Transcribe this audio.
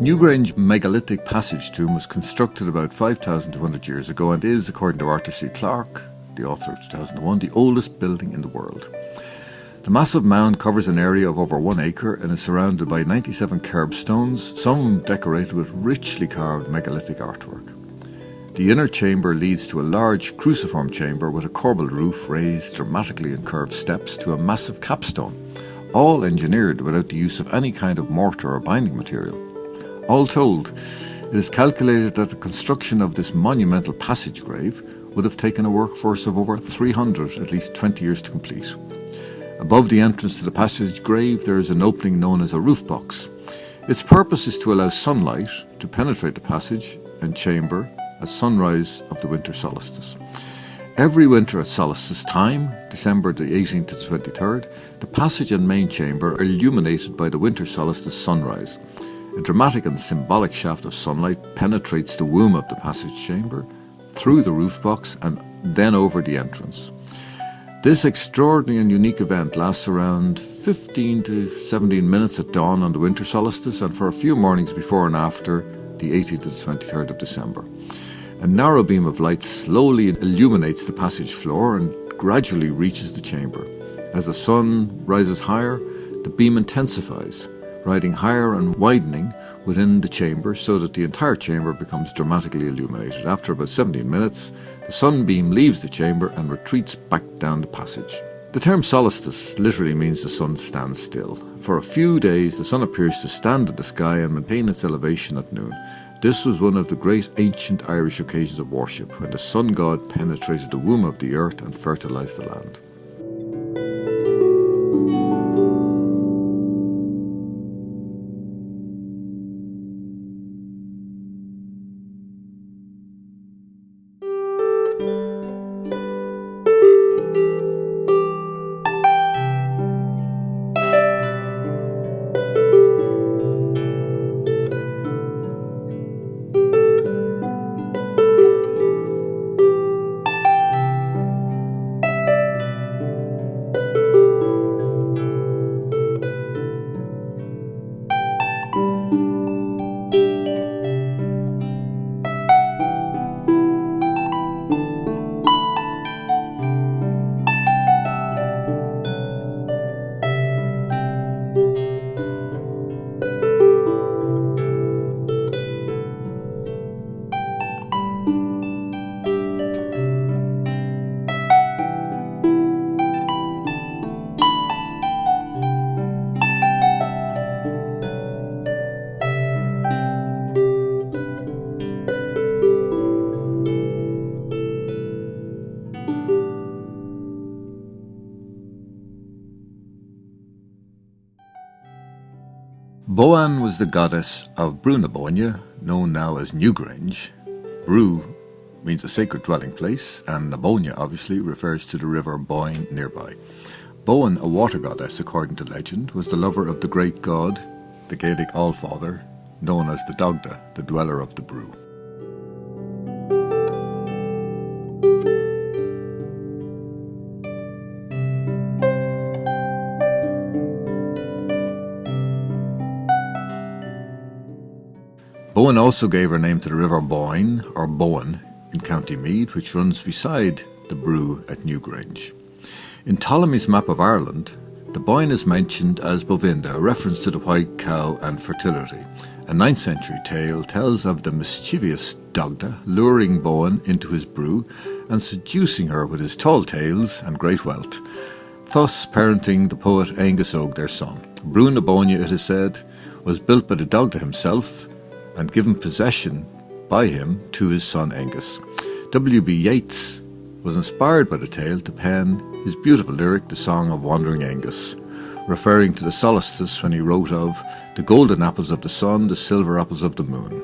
Newgrange megalithic passage tomb was constructed about 5,200 years ago and is, according to Arthur C. Clarke, the author of 2001, the oldest building in the world. The massive mound covers an area of over 1 acre and is surrounded by 97 curbstones, some decorated with richly carved megalithic artwork. The inner chamber leads to a large cruciform chamber with a corbelled roof raised dramatically in curved steps to a massive capstone, all engineered without the use of any kind of mortar or binding material. All told, it is calculated that the construction of this monumental passage grave would have taken a workforce of over 300, at least 20 years to complete. Above the entrance to the passage grave there is an opening known as a roof box. Its purpose is to allow sunlight to penetrate the passage and chamber at sunrise of the winter solstice. Every winter at solstice time, December the 18th to the 23rd, the passage and main chamber are illuminated by the winter solstice sunrise. A dramatic and symbolic shaft of sunlight penetrates the womb of the passage chamber, through the roof box and then over the entrance. This extraordinary and unique event lasts around 15 to 17 minutes at dawn on the winter solstice and for a few mornings before and after the 18th to the 23rd of December. A narrow beam of light slowly illuminates the passage floor and gradually reaches the chamber. As the sun rises higher, the beam intensifies, riding higher and widening within the chamber so that the entire chamber becomes dramatically illuminated. After about 17 minutes, the sunbeam leaves the chamber and retreats back down the passage. The term solstice literally means the sun stands still. For a few days, the sun appears to stand in the sky and maintain its elevation at noon. This was one of the great ancient Irish occasions of worship, when the sun god penetrated the womb of the earth and fertilized the land. Boann was the goddess of Brú na Bóinne, known now as Newgrange. Brú means a sacred dwelling place, and na Bóinne obviously refers to the river Boyne nearby. Boann, a water goddess according to legend, was the lover of the great god, the Gaelic Allfather, known as the Dagda, the dweller of the Brú. Boann also gave her name to the river Boyne, or Boann, in County Meath, which runs beside the Brú at Newgrange. In Ptolemy's map of Ireland, the Boyne is mentioned as Bovinda, a reference to the white cow and fertility. A 9th century tale tells of the mischievous Dagda luring Boann into his Brú and seducing her with his tall tales and great wealth, thus parenting the poet Angus Og, their son. Brú na Bóinne, it is said, was built by the Dagda himself and given possession by him to his son Angus. W.B. Yeats was inspired by the tale to pen his beautiful lyric, The Song of Wandering Angus, referring to the solstice when he wrote of the golden apples of the sun, the silver apples of the moon.